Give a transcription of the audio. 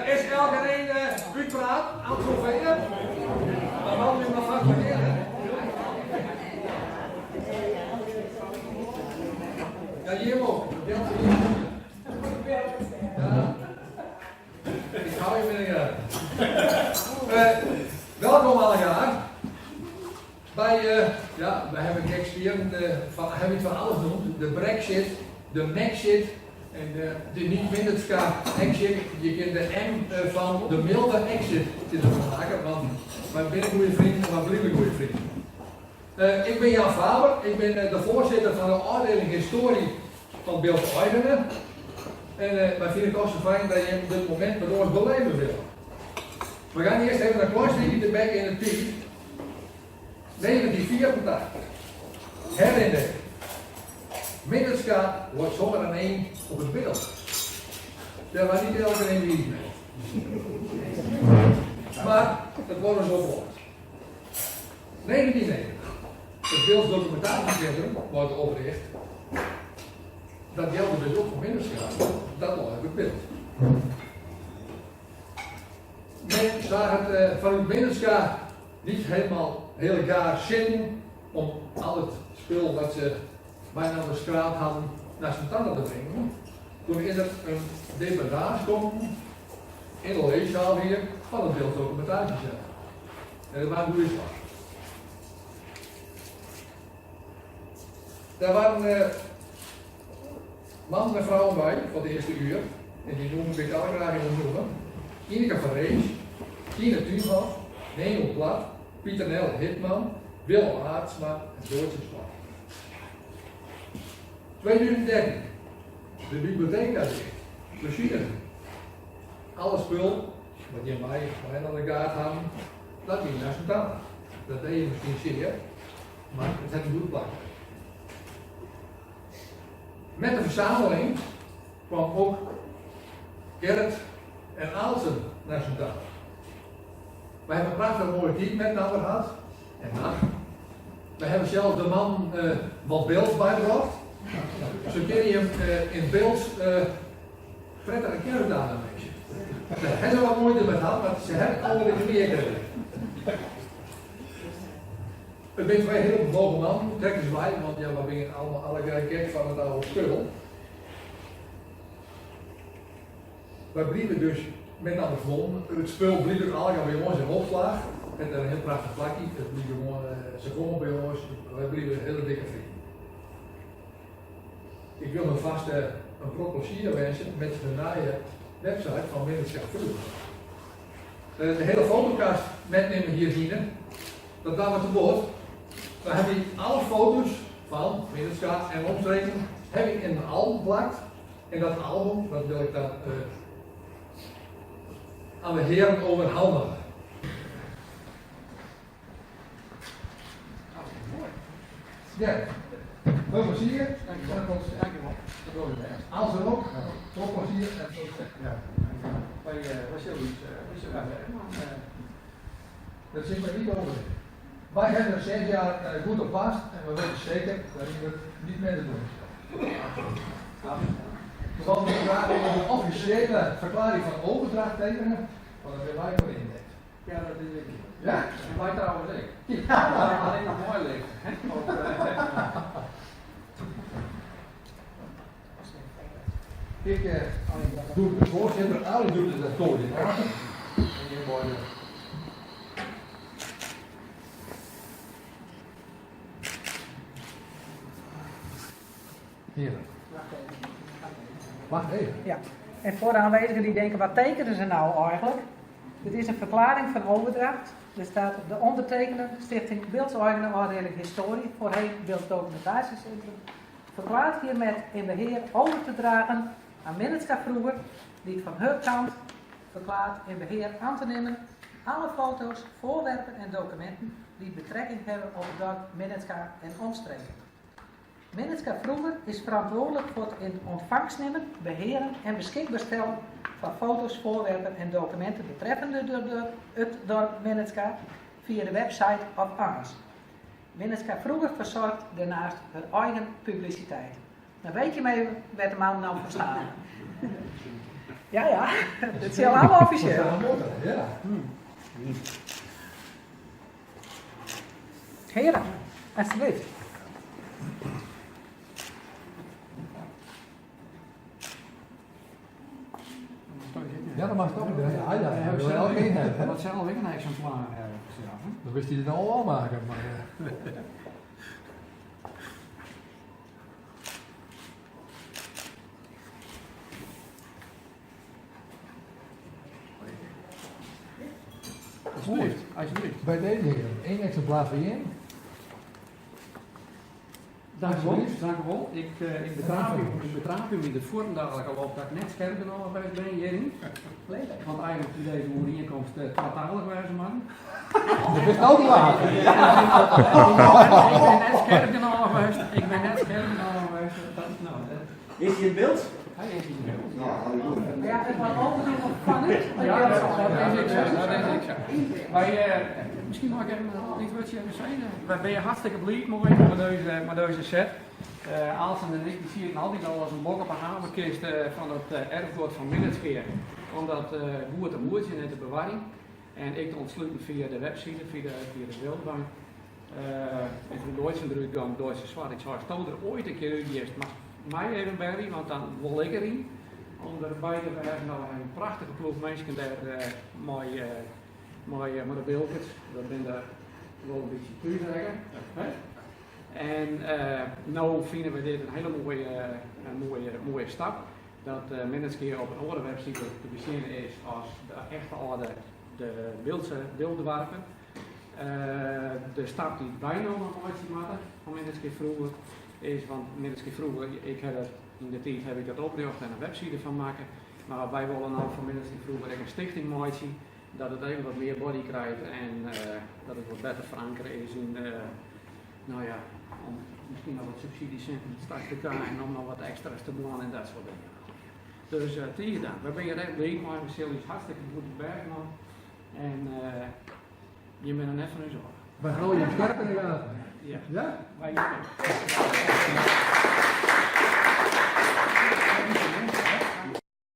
Is elke een praat aan het zover? Dan hadden we nog van parkeren. Ja, hier ook. Ja. Ik hou je meneer. Welkom allemaal. Wij hebben hebben iets van alles genoemd. De Brexit, de Maxit en de niet-Minderska exit. Je kunt de M van de milde exit maken, want wij zijn goede vrienden en wij blijven goede vrienden. Ik ben Jan Faber, ik ben de voorzitter van de afdeling Historie van Beeldse Oijden. En wij vinden het ook zo fijn dat je op dit moment met ons beleven wil. We gaan eerst even een klein stukje te bekken in het piek. 1984. Herinnering. Minderska wordt zomaar aan één op het beeld. Daar was niet elke een wie mee. Maar dat wordt zo voor. 1990. Het Beelds Documentatiecentrum wordt opgericht. Dat geldt dus ook voor Minderska. Dat wordt het beeld. Men zag het vanuit Minderska niet helemaal heel gaar zin om al het spul dat ze bijna aan de straat hadden naar zijn tanden te brengen. Toen is er een debattage gekomen in de leeszaal hier van het Beelds Documentatiecentrum. En dat waren goede slag. Daar waren mannen en vrouwen bij van de eerste uur. En die noemen ik alle graag in noemen. Ineke van Rees, Tine Thuinhoff, Neno Plat, Pieter Nel Hitman, Willem Aartsma en Doortje Spak. 2013. De bibliotheek daar ligt. Plezier. Alle spul, wat je mij aan de kaart hadden, dat ging naar zijn tanden. Dat deed je misschien zeer, maar het heeft een goede plek. Met de verzameling kwam ook Gerrit en Aalsen naar zijn tanden. We hebben een prachtig mooie team met elkaar gehad. En nacht. We hebben zelfs de man wat beeld bijgebracht. Zo kun je hem in beeld prettig een keer gedaan een beetje. Ze hebben wat moeite met gehad, maar ze hebben het allemaal in meer gekregen. Ik ben twee heel bewogen man, trekken ze bij, want ja, we bingen allemaal alle kijk van het oude spul. We blieven dus met name gewoon, het spul blieb ook allemaal bij ons in opslag. Met een heel prachtig plakje, het blieb gewoon, ze komen bij ons, we blieven een hele dikke vriend. Ik wil me vast een groot plezier wensen met de nieuwe website van Minderska Vroeger. De hele fotokast metnemen hier zien, dat gaan we te boord. We hebben hier alle foto's van Minderska en omstreken heb ik in een album geplakt. En dat album, dat wil ik dan aan de heren overhandigen. Ja, veel plezier. Dankjewel. Als er ook, veel plezier en veel succes. Ja. Wat zullen we dat zit me niet over. Wij hebben er 6 jaar goed op vast en we weten zeker dat we het niet meer doen. We gaan nu graag een officiële verklaring van overdracht tekenen, want dat willen wij voor index. Ja, dat is ik. Ja? En wij trouwens ook. Ja. Alleen nog mooi liggen. Ik doe de voorzitter, Ali doet het coördinator. Hier. Wacht even. Ja. En voor de aanwezigen die denken, wat tekenen ze nou eigenlijk? Dit is een verklaring van overdracht. Er staat de ondertekener, Stichting Beeldse afdeling Historie, voorheen Beelds Documentatiecentrum, verklaart hiermee in beheer over te dragen aan Minderska Vroeger, die van hun kant verklaart in beheer aan te nemen alle foto's, voorwerpen en documenten die betrekking hebben op het dorp Minderska en omstreken. Minderska Vroeger is verantwoordelijk voor het in ontvangst nemen, beheren en beschikbaar stellen van foto's, voorwerpen en documenten betreffende het dorp Minderska via de website of anders. Minderska Vroeger verzorgt daarnaast haar eigen publiciteit. Dan weet je mee wat de man nou verstaan. Ja, dat is heel allemaal officieel. Ja. Heren, alsjeblieft. Ja, dat mag toch niet. Ja, ja, dat wil je ook geen hebben. Dat zelf ik een exemplaar hebben. Dan wist hij het nou al maken, maar... Alsjeblieft, alsjeblieft. Bij deze heren, 1 exemplaar voor je. Dank u wel, dank u wel. Ik betrap u met het vorm dadelijk al op dat ik net scherper nog geweest ben, Jerry. Want eigenlijk is deze overeenkomst kwartalig wijze man. Dat is ook laat. Ik ben net scherper nog geweest. Is hij in beeld? Hij is in beeld. Ja, het was overigens nog spannend. Ja, dat is ik zo. Wij, misschien mag ik even iets wat je even zeggen. Wij ben je hartstikke blij met deze set. Aalsen en ik zien het altijd al als een bok op een havenkist van het erfgoed van Minneskeer. Omdat boer te boertje en de bewaring. En ik te ontsluiten via de website, via de Wildbank. En toen Duitse druid kwam, Duitse zwart. Ik zou er ooit een keer uit eerst, maar mij even bij, want dan wil ik erin. Om erbij te hebben, nou een prachtige ploeg mensen daar mooi met de beeldjes. Dat ben daar wel een beetje puur zeggen. En nou vinden we dit een hele mooie stap. Dat Minneskeer op een andere website te bezinnen is als de echte orde de beeldwerpen. De stap die bijna nog ooit maken van Minneskeer vroeger is, want Minneskeer vroeger, in de tijd heb ik dat opgericht en een website van maken. Maar wij willen nou van Minneskeer vroeger een stichting maken, dat het even wat meer body krijgt en dat het wat beter verankerd is in, nou ja, om misschien nog wat subsidies in straks te krijgen en om nog wat extra's te doen en dat soort dingen. Dus tegen dan, we zijn echt blij, maar we zullen iets hartstikke goed berg man. En je bent er net van u zorgen. We houden je scherp in de gaten. Ja. Ja? Wij